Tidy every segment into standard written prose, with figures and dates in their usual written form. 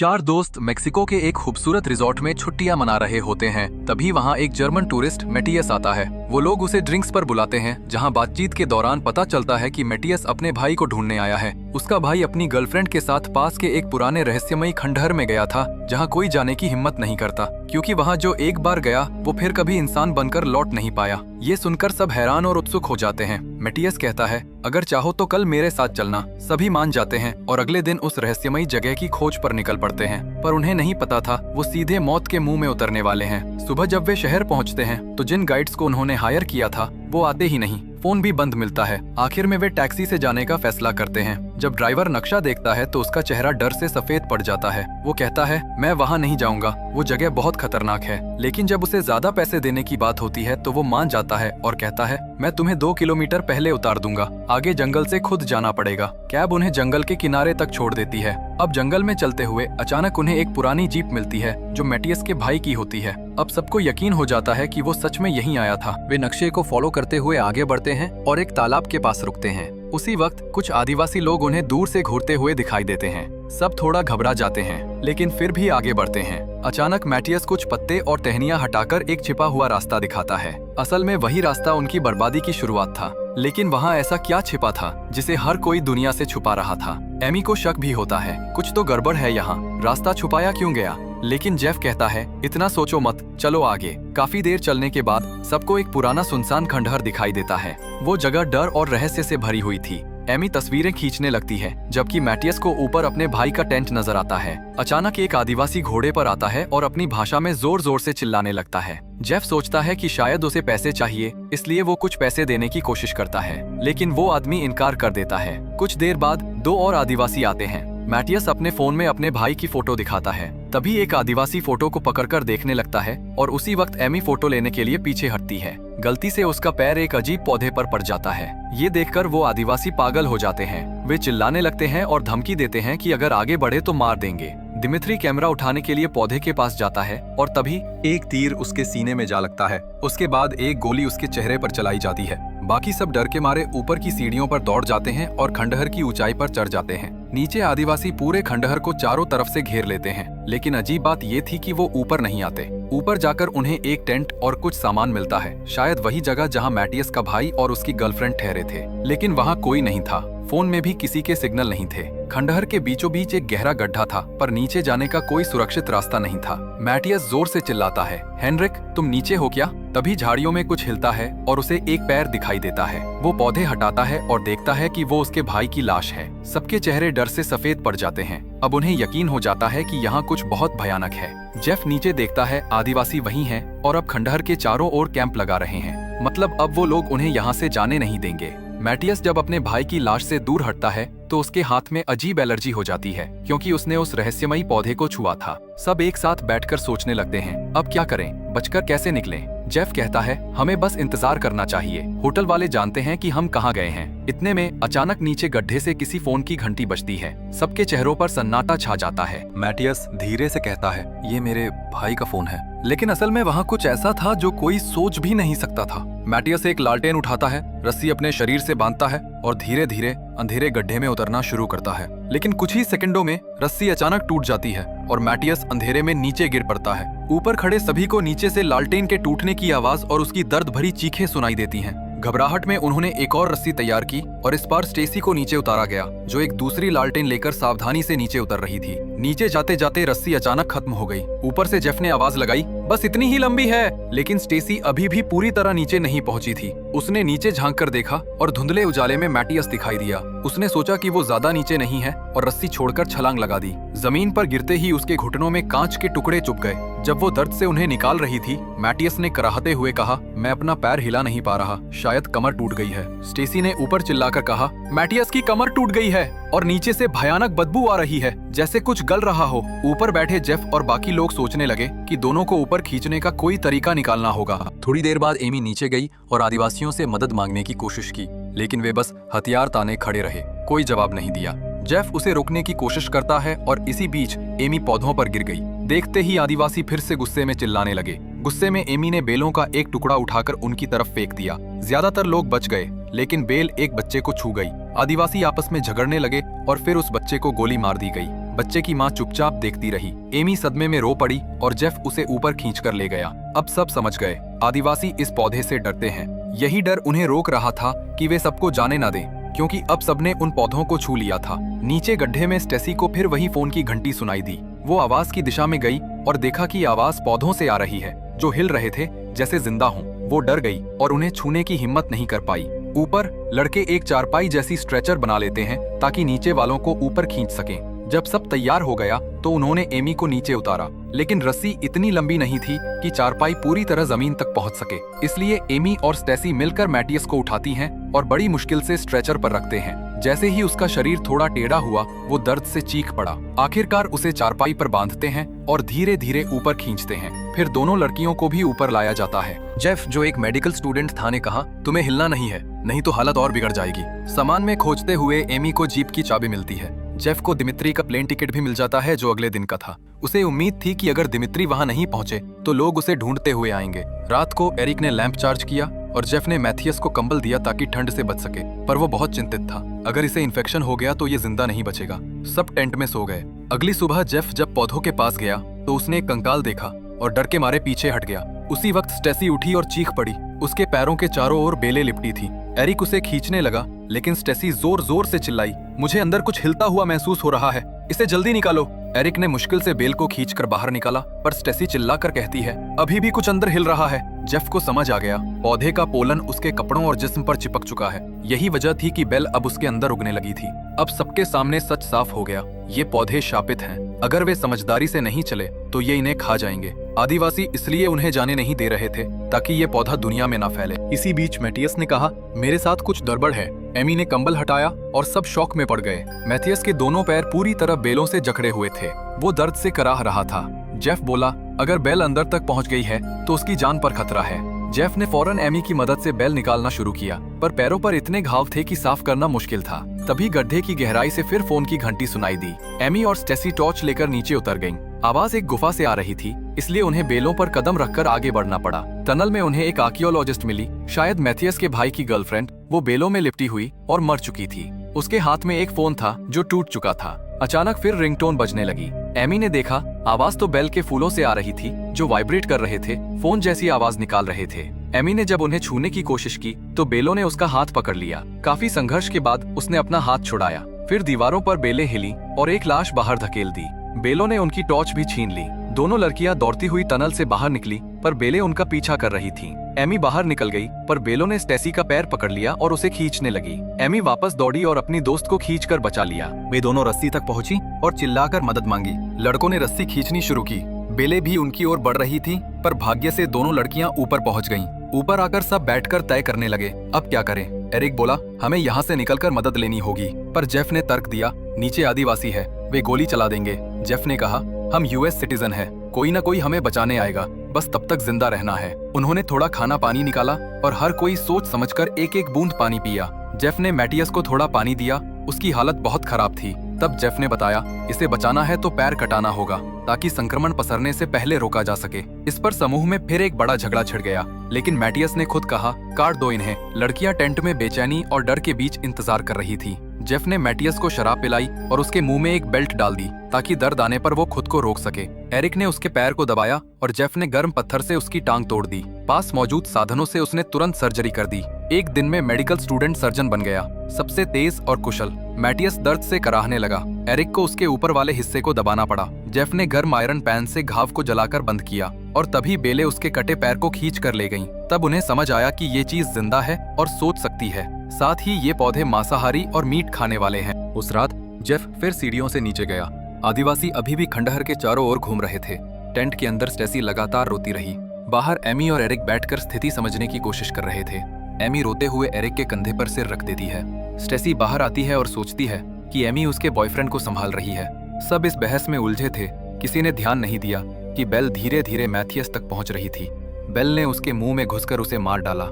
चार दोस्त मेक्सिको के एक खूबसूरत रिजॉर्ट में छुट्टियां मना रहे होते हैं। तभी वहां एक जर्मन टूरिस्ट मेटियस आता है। वो लोग उसे ड्रिंक्स पर बुलाते हैं, जहां बातचीत के दौरान पता चलता है कि मेटियस अपने भाई को ढूंढने आया है। उसका भाई अपनी गर्लफ्रेंड के साथ पास के एक पुराने रहस्यमयी खंडहर में गया था, जहां कोई जाने की हिम्मत नहीं करता, क्योंकि वहां जो एक बार गया वो फिर कभी इंसान बनकर लौट नहीं पाया। ये सुनकर सब हैरान और उत्सुक हो जाते हैं। मेटियस कहता है, अगर चाहो तो कल मेरे साथ चलना। सभी मान जाते हैं और अगले दिन उस रहस्यमयी जगह की खोज पर निकल पड़ते हैं। पर उन्हें नहीं पता था वो सीधे मौत के मुंह में उतरने वाले हैं। सुबह जब वे शहर पहुंचते हैं तो जिन गाइड्स को उन्होंने हायर किया था वो आते ही नहीं। फोन भी बंद मिलता है। आखिर में वे टैक्सी से जाने का फैसला करते हैं। जब ड्राइवर नक्शा देखता है तो उसका चेहरा डर से सफेद पड़ जाता है। वो कहता है, मैं वहाँ नहीं जाऊंगा, वो जगह बहुत खतरनाक है। लेकिन जब उसे ज्यादा पैसे देने की बात होती है तो वो मान जाता है और कहता है, मैं तुम्हें 2 किलोमीटर पहले उतार दूंगा, आगे जंगल से खुद जाना पड़ेगा। कैब उन्हें जंगल के किनारे तक छोड़ देती है। अब जंगल में चलते हुए अचानक उन्हें एक पुरानी जीप मिलती है जो मेटियस के भाई की होती है। अब सबको यकीन हो जाता है कि वो सच में यहीं आया था। वे नक्शे को फॉलो करते हुए आगे बढ़ते हैं और एक तालाब के पास रुकते हैं। उसी वक्त कुछ आदिवासी लोग उन्हें दूर से घूरते हुए दिखाई देते हैं। सब थोड़ा घबरा जाते हैं, लेकिन फिर भी आगे बढ़ते हैं। अचानक मेटियस कुछ पत्ते और टहनियां हटाकर एक छिपा हुआ रास्ता दिखाता है। असल में वही रास्ता उनकी बर्बादी की शुरुआत था। लेकिन वहाँ ऐसा क्या छिपा था जिसे हर कोई दुनिया से छुपा रहा था? एमी को शक भी होता है, कुछ तो गड़बड़ है यहाँ, रास्ता छुपाया क्यों गया? लेकिन जेफ कहता है, इतना सोचो मत, चलो आगे। काफी देर चलने के बाद सबको एक पुराना सुनसान खंडहर दिखाई देता है। वो जगह डर और रहस्य से भरी हुई थी। एमी तस्वीरें खींचने लगती है, जबकि मेटियस को ऊपर अपने भाई का टेंट नजर आता है। अचानक एक आदिवासी घोड़े पर आता है और अपनी भाषा में जोर जोर से चिल्लाने लगता है। जेफ सोचता है कि शायद उसे पैसे चाहिए, इसलिए वो कुछ पैसे देने की कोशिश करता है, लेकिन वो आदमी इनकार कर देता है। कुछ देर बाद 2 और आदिवासी आते हैं। मेटियस अपने फोन में अपने भाई की फोटो दिखाता है। तभी एक आदिवासी फोटो को पकड़कर देखने लगता है और उसी वक्त एमी फोटो लेने के लिए पीछे हटती है। गलती से उसका पैर एक अजीब पौधे पर पड़ जाता है। ये देखकर वो आदिवासी पागल हो जाते हैं। वे चिल्लाने लगते हैं और धमकी देते हैं कि अगर आगे बढ़े तो मार देंगे। दिमित्री कैमरा उठाने के लिए पौधे के पास जाता है और तभी एक तीर उसके सीने में जा लगता है। उसके बाद एक गोली उसके चेहरे पर चलाई जाती है। बाकी सब डर के मारे ऊपर की सीढ़ियों पर दौड़ जाते हैं और खंडहर की ऊंचाई पर चढ़ जाते हैं। नीचे आदिवासी पूरे खंडहर को चारों तरफ से घेर लेते हैं, लेकिन अजीब बात ये थी कि वो ऊपर नहीं आते। ऊपर जाकर उन्हें एक टेंट और कुछ सामान मिलता है, शायद वही जगह जहां मेटियस का भाई और उसकी गर्लफ्रेंड ठहरे थे। लेकिन वहां कोई नहीं था। फोन में भी किसी के सिग्नल नहीं थे। खंडहर के बीचों बीच एक गहरा गड्ढा था, पर नीचे जाने का कोई सुरक्षित रास्ता नहीं था। मेटियस जोर से चिल्लाता है, हेनरिक, तुम नीचे हो क्या? तभी झाड़ियों में कुछ हिलता है और उसे एक पैर दिखाई देता है। वो पौधे हटाता है और देखता है कि वो उसके भाई की लाश है। सबके चेहरे डर से सफेद पड़ जाते हैं। अब उन्हें यकीन हो जाता है कि यहाँ कुछ बहुत भयानक है। जेफ नीचे देखता है, आदिवासी वही हैं और अब खंडहर के चारों ओर कैंप लगा रहे हैं। मतलब अब वो लोग उन्हें यहाँ से जाने नहीं देंगे। मेटियस जब अपने भाई की लाश से दूर हटता है तो उसके हाथ में अजीब एलर्जी हो जाती है, क्योंकि उसने उस रहस्यमयी पौधे को छुआ था। सब एक साथ बैठकर सोचने लगते हैं, अब क्या करें, बचकर कैसे निकलें? जेफ कहता है, हमें बस इंतजार करना चाहिए। होटल वाले जानते हैं कि हम कहाँ गए हैं। इतने में अचानक नीचे गड्ढे से किसी फोन की घंटी बजती है। सबके चेहरों पर सन्नाटा छा जाता है। मेटियस धीरे से कहता है, ये मेरे भाई का फोन है। लेकिन असल में वहाँ कुछ ऐसा था जो कोई सोच भी नहीं सकता था। मेटियस एक लालटेन उठाता है, रस्सी अपने शरीर से बांधता है और धीरे धीरे अंधेरे गड्ढे में उतरना शुरू करता है। लेकिन कुछ ही सेकंडों में रस्सी अचानक टूट जाती है और मेटियस अंधेरे में नीचे गिर पड़ता है। ऊपर खड़े सभी को नीचे से लालटेन के टूटने की आवाज और उसकी दर्द भरी चीखें सुनाई देती हैं। घबराहट में उन्होंने एक और रस्सी तैयार की और इस बार स्टेसी को नीचे उतारा गया, जो एक दूसरी लालटेन लेकर सावधानी से नीचे उतर रही थी। नीचे जाते जाते रस्सी अचानक खत्म हो गई। ऊपर से जेफ ने आवाज लगाई, बस इतनी ही लंबी है। लेकिन स्टेसी अभी भी पूरी तरह नीचे नहीं पहुंची थी। उसने नीचे झांक कर देखा और धुंधले उजाले में मेटियस दिखाई दिया। उसने सोचा कि वो ज्यादा नीचे नहीं है और रस्सी छोड़कर छलांग लगा दी। जमीन पर गिरते ही उसके घुटनों में कांच के टुकड़े चुभ गए। जब वो दर्द से उन्हें निकाल रही थी, मेटियस ने कराहते हुए कहा, मैं अपना पैर हिला नहीं पा रहा, शायद कमर टूट गई है। स्टेसी ने ऊपर चिल्लाकर कहा, मेटियस की कमर टूट गई है और नीचे से भयानक बदबू आ रही है, जैसे कुछ गल रहा हो। ऊपर बैठे जेफ और बाकी लोग सोचने लगे कि दोनों को ऊपर खींचने का कोई तरीका निकालना होगा। थोड़ी देर बाद एमी नीचे गई और आदिवासियों से मदद मांगने की कोशिश की, लेकिन वे बस हथियार ताने खड़े रहे, कोई जवाब नहीं दिया। जेफ उसे रोकने की कोशिश करता है और इसी बीच एमी पौधों पर गिर गई। देखते ही आदिवासी फिर से गुस्से में चिल्लाने लगे। गुस्से में एमी ने बेलों का एक टुकड़ा उठाकर उनकी तरफ फेंक दिया। ज्यादातर लोग बच गए, लेकिन बेल एक बच्चे को छू गई। आदिवासी आपस में झगड़ने लगे और फिर उस बच्चे को गोली मार दी गई। बच्चे की माँ चुपचाप देखती रही। एमी सदमे में रो पड़ी और जेफ उसे ऊपर खींचकर ले गया। अब सब समझ गए, आदिवासी इस पौधे से डरते हैं। यही डर उन्हें रोक रहा था कि वे सबको जाने न दें, क्योंकि अब सबने उन पौधों को छू लिया था। नीचे गड्ढे में स्टेसी को फिर वही फोन की घंटी सुनाई दी। वो आवाज की दिशा में गई और देखा कि आवाज पौधों से आ रही है, जो हिल रहे थे जैसे जिंदा हों। वो डर गई और उन्हें छूने की हिम्मत नहीं कर पाई। ऊपर लड़के एक चारपाई जैसी स्ट्रेचर बना लेते हैं ताकि नीचे वालों को ऊपर खींच सकें। जब सब तैयार हो गया तो उन्होंने एमी को नीचे उतारा, लेकिन रस्सी इतनी लंबी नहीं थी कि चारपाई पूरी तरह जमीन तक पहुंच सके। इसलिए एमी और स्टेसी मिलकर मैटियस को उठाती हैं और बड़ी मुश्किल से स्ट्रेचर पर रखते हैं। जैसे ही उसका शरीर थोड़ा टेढ़ा हुआ, वो दर्द से चीख पड़ा। आखिरकार उसे चारपाई पर बांधते हैं और धीरे धीरे ऊपर खींचते हैं। फिर दोनों लड़कियों को भी ऊपर लाया जाता है। जेफ, जो एक मेडिकल स्टूडेंट था, ने कहा, तुम्हें हिलना नहीं है, नहीं तो हालत और बिगड़ जाएगी। सामान में खोजते हुए एमी को जीप की चाबी मिलती है। जेफ को दिमित्री का प्लेन टिकट भी मिल जाता है, जो अगले दिन का था। उसे उम्मीद थी कि अगर दिमित्री वहां नहीं पहुंचे तो लोग उसे ढूंढते हुए आएंगे। रात को एरिक ने लैंप चार्ज किया और जेफ ने मैथियस को कंबल दिया ताकि ठंड से बच सके, पर वो बहुत चिंतित था। अगर इसे इन्फेक्शन हो गया तो ये जिंदा नहीं बचेगा। सब टेंट में सो गए। अगली सुबह जेफ जब पौधों के पास गया तो उसने एक कंकाल देखा और डर के मारे पीछे हट गया। उसी वक्त स्टेसी उठी और चीख पड़ी। उसके पैरों के चारों ओर बेलें लिपटी थी। एरिक उसे खींचने लगा, लेकिन स्टेसी जोर जोर से चिल्लाई, मुझे अंदर कुछ हिलता हुआ महसूस हो रहा है, इसे जल्दी निकालो। एरिक ने मुश्किल से बेल को खींचकर बाहर निकाला, पर स्टेसी चिल्लाकर कहती है, अभी भी कुछ अंदर हिल रहा है। जेफ को समझ आ गया, पौधे का पोलन उसके कपड़ों और जिस्म पर चिपक चुका है। यही वजह थी कि बेल अब उसके अंदर उगने लगी थी। अब सबके सामने सच साफ हो गया, ये पौधे शापित हैं। अगर वे समझदारी से नहीं चले तो ये इन्हें खा जाएंगे। आदिवासी इसलिए उन्हें जाने नहीं दे रहे थे ताकि ये पौधा दुनिया में न फैले। इसी बीच मैथियस ने कहा, मेरे साथ कुछ गड़बड़ है। एमी ने कंबल हटाया और सब शौक में पड़ गए। मैथियस के दोनों पैर पूरी तरह बेलों से जकड़े हुए थे। वो दर्द से कराह रहा था। जेफ बोला, अगर बेल अंदर तक पहुंच गई है तो उसकी जान पर खतरा है। जेफ ने फौरन एमी की मदद से बेल निकालना शुरू किया, पर पैरों पर इतने घाव थे कि साफ करना मुश्किल था। तभी गड्ढे की गहराई से फिर फोन की घंटी सुनाई दी। एमी और स्टेसी टॉर्च लेकर नीचे उतर गईं। आवाज एक गुफा से आ रही थी, इसलिए उन्हें बेलों पर कदम रखकर आगे बढ़ना पड़ा। टनल में उन्हें एक आर्कियोलॉजिस्ट मिली, शायद मैथियस के भाई की गर्लफ्रेंड। वो बेलों में लिपटी हुई और मर चुकी थी। उसके हाथ में एक फोन था जो टूट चुका था। अचानक फिर रिंगटोन बजने लगी। एमी ने देखा, आवाज तो बेल के फूलों से आ रही थी जो वाइब्रेट कर रहे थे, फोन जैसी आवाज निकाल रहे थे। एमी ने जब उन्हें छूने की कोशिश की तो बेलों ने उसका हाथ पकड़ लिया। काफी संघर्ष के बाद उसने अपना हाथ छुड़ाया। फिर दीवारों पर बेलें हिली और एक लाश बाहर धकेल दी। बेलों ने उनकी टॉर्च भी छीन ली। दोनों लड़कियां दौड़ती हुई टनल से बाहर निकली, पर बेलें उनका पीछा कर रही थीं। एमी बाहर निकल गई, पर बेलों ने स्टेसी का पैर पकड़ लिया और उसे खींचने लगी। एमी वापस दौड़ी और अपनी दोस्त को खींचकर बचा लिया। वे दोनों रस्सी तक पहुंची और चिल्लाकर मदद मांगी। लड़कों ने रस्सी खींचनी शुरू की। बेलें भी उनकी ओर बढ़ रही थी, पर भाग्य से दोनों लड़कियां ऊपर पहुंच गईं। ऊपर आकर सब बैठकर तय करने लगे, अब क्या करें। एरिक बोला, हमें यहाँ से निकलकर मदद लेनी होगी, पर जेफ ने तर्क दिया, नीचे आदिवासी है, वे गोली चला देंगे। जेफ ने कहा, हम यूएस सिटीजन हैं, कोई ना कोई हमें बचाने आएगा, बस तब तक जिंदा रहना है। उन्होंने थोड़ा खाना पानी निकाला और हर कोई सोच समझकर एक एक बूंद पानी पिया। जेफ ने मैटियस को थोड़ा पानी दिया, उसकी हालत बहुत खराब थी। तब जेफ ने बताया, इसे बचाना है तो पैर कटाना होगा ताकि संक्रमण पसरने से पहले रोका जा सके। इस पर समूह में फिर एक बड़ा झगड़ा छिड़ गया, लेकिन मैटियस ने खुद कहा, काट दो इन्हें। लड़कियां टेंट में बेचैनी और डर के बीच इंतजार कर रही थी। जेफ ने मैटियस को शराब पिलाई और उसके मुंह में एक बेल्ट डाल दी ताकि दर्द आने पर वो खुद को रोक सके। एरिक ने उसके पैर को दबाया और जेफ ने गर्म पत्थर से उसकी टांग तोड़ दी। पास मौजूद साधनों से उसने तुरंत सर्जरी कर दी। एक दिन में मेडिकल स्टूडेंट सर्जन बन गया, सबसे तेज और कुशल। मैटियस दर्द से कराहने लगा। एरिक को उसके ऊपर वाले हिस्से को दबाना पड़ा। जेफ ने गर्म आयरन पैन से घाव को जलाकर बंद किया और तभी बेलें उसके कटे पैर को खींच कर ले गईं। तब उन्हें समझ आया कि ये चीज जिंदा है और सोच सकती है। साथ ही ये पौधे मांसाहारी और मीट खाने वाले हैं। उस रात जेफ फिर सीढ़ियों से नीचे गया। आदिवासी अभी भी खंडहर के चारों ओर घूम रहे थे। टेंट के अंदर स्टेसी लगातार रोती रही। बाहर एमी और एरिक बैठकर स्थिति समझने की कोशिश कर रहे थे। एमी रोते हुए एरिक के कंधे पर सिर रख देती है। स्टेसी बाहर आती है और सोचती है कि एमी उसके बॉयफ्रेंड को संभाल रही है। सब इस बहस में उलझे थे। किसी ने ध्यान नहीं दिया कि बेल धीरे धीरे मैथियस तक पहुंच रही थी। बेल ने उसके मुंह में घुसकर उसे मार डाला।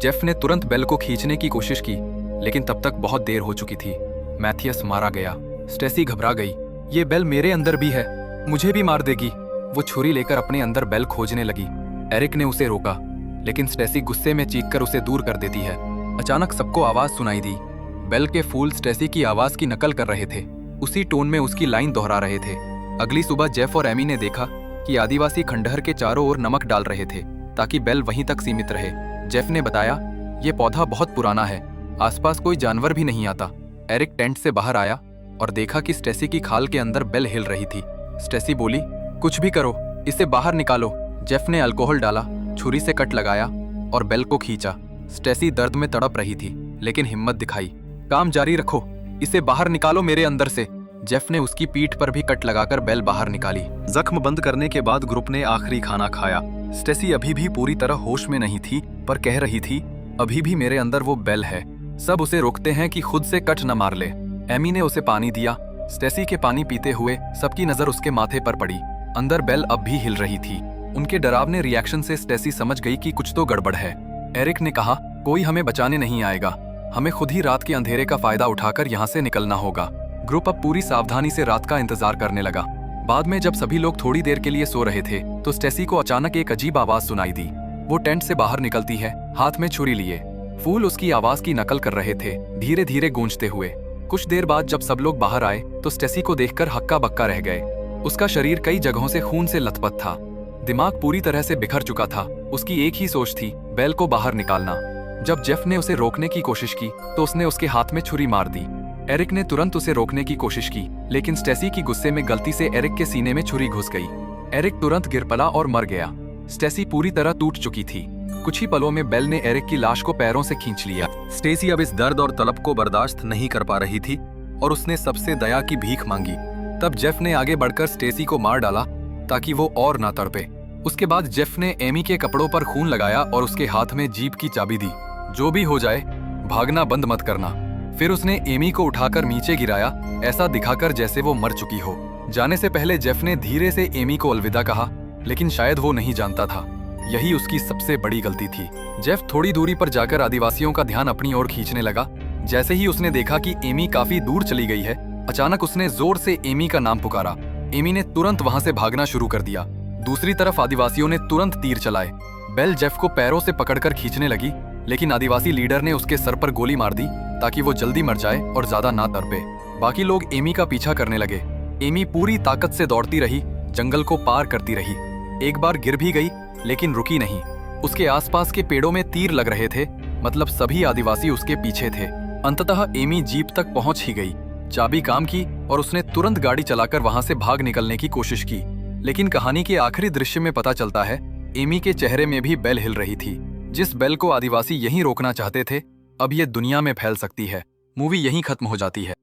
जेफ ने तुरंत बेल को खींचने की कोशिश की, लेकिन तब तक बहुत देर हो चुकी थी। मैथियस मारा गया। स्टेसी घबरा गई, ये बेल मेरे अंदर भी है, मुझे भी मार देगी। वो छुरी लेकर अपने अंदर बेल खोजने लगी। एरिक ने उसे रोका, लेकिन स्टेसी गुस्से में चीखकर उसे दूर कर देती है। अचानक सबको आवाज सुनाई दी। बेल के फूल स्टेसी की आवाज की नकल कर रहे थे। उसी टोन में उसकी लाइन दोहरा रहे थे। अगली सुबह जेफ और एमी ने देखा कि आदिवासी खंडहर के चारों ओर नमक डाल रहे थे ताकि बेल वहीं तक सीमित रहे। जेफ ने बताया, ये पौधा बहुत पुराना है, आसपास कोई जानवर भी नहीं आता। एरिक टेंट से बाहर आया और देखा कि स्टेसी की खाल के अंदर बेल हिल रही थी। स्टेसी बोली, कुछ भी करो, इसे बाहर निकालो। जेफ ने अल्कोहल डाला, छुरी से कट लगाया और बेल को खींचा। स्टेसी दर्द में तड़प रही थी लेकिन हिम्मत दिखाई। काम जारी रखो, इसे बाहर निकालो मेरे अंदर से। जेफ ने उसकी पीठ पर भी कट लगाकर बेल बाहर निकाली। जख्म बंद करने के बाद ग्रुप ने आखिरी खाना खाया। स्टेसी अभी भी पूरी तरह होश में नहीं थी पर कह रही थी, अभी भी मेरे अंदर वो बेल है। सब उसे रोकते हैं कि खुद से कट न मार ले। एमी ने उसे पानी दिया। स्टेसी के पानी पीते हुए सबकी नजर उसके माथे पर पड़ी। अंदर बेल अब भी हिल रही थी। उनके डरावने रिएक्शन से स्टेसी समझ गई कि कुछ तो गड़बड़ है। एरिक ने कहा, कोई हमें बचाने नहीं आएगा, हमें खुद ही रात के अंधेरे का फायदा उठाकर यहाँ से निकलना होगा। ग्रुप अब पूरी सावधानी से रात का इंतजार करने लगा। बाद में जब सभी लोग थोड़ी देर के लिए सो रहे थे तो स्टेसी को अचानक एक अजीब आवाज सुनाई दी। वो टेंट से बाहर निकलती है, हाथ में छुरी लिए। फूल उसकी आवाज की नकल कर रहे थे, धीरे धीरे गूंजते हुए। कुछ देर बाद जब सब लोग बाहर आए तो स्टेसी को देखकर हक्का बक्का रह गए। उसका शरीर कई जगहों से खून से लथपथ था, दिमाग पूरी तरह से बिखर चुका था। उसकी एक ही सोच थी, बेल को बाहर निकालना। जब जेफ ने उसे रोकने की कोशिश की तो उसने उसके हाथ में छुरी मार दी। एरिक ने तुरंत उसे रोकने की कोशिश की लेकिन स्टेसी की गुस्से में गलती से एरिक के सीने में छुरी घुस गई। एरिक तुरंत गिर पड़ा और मर गया। स्टेसी पूरी तरह टूट चुकी थी। कुछ ही पलों में बेल ने एरिक की लाश को पैरों से खींच लिया। स्टेसी अब इस दर्द और तलब को बर्दाश्त नहीं कर पा रही थी और उसने सबसे दया की भीख मांगी। तब जेफ ने आगे बढ़कर स्टेसी को मार डाला ताकि वो और ना तड़पे। उसके बाद जेफ ने एमी के कपड़ों पर खून लगाया और उसके हाथ में जीप की चाबी दी। जो भी हो जाए, भागना बंद मत करना। फिर उसने एमी को उठाकर नीचे गिराया, ऐसा दिखाकर जैसे वो मर चुकी हो। जाने से पहले जेफ ने धीरे से एमी को अलविदा कहा, लेकिन शायद वो नहीं जानता था यही उसकी सबसे बड़ी गलती थी। जेफ थोड़ी दूरी पर जाकर आदिवासियों का ध्यान अपनी ओर खींचने लगा। जैसे ही उसने देखा कि एमी काफी दूर चली गई है, अचानक उसने जोर से एमी का नाम पुकारा। एमी ने तुरंत वहां से भागना शुरू कर दिया। दूसरी तरफ आदिवासियों ने तुरंत तीर चलाए। बेल जेफ को पैरों से पकड़कर खींचने लगी, लेकिन आदिवासी लीडर ने उसके सर पर गोली मार दी ताकि वो जल्दी मर जाए और ज्यादा ना तड़पे। बाकी लोग एमी का पीछा करने लगे। एमी पूरी ताकत से दौड़ती रही, जंगल को पार करती रही। एक बार गिर भी गई लेकिन रुकी नहीं। उसके आसपास के पेड़ों में तीर लग रहे थे, मतलब सभी आदिवासी उसके पीछे थे। अंततः एमी जीप तक पहुंच ही गई। चाबी काम की और उसने तुरंत गाड़ी चलाकर वहां से भाग निकलने की कोशिश की। लेकिन कहानी के आखिरी दृश्य में पता चलता है, एमी के चेहरे में भी बेल हिल रही थी। जिस बेल को आदिवासी यहीं रोकना चाहते थे, अब ये दुनिया में फैल सकती है। मूवी यहीं खत्म हो जाती है।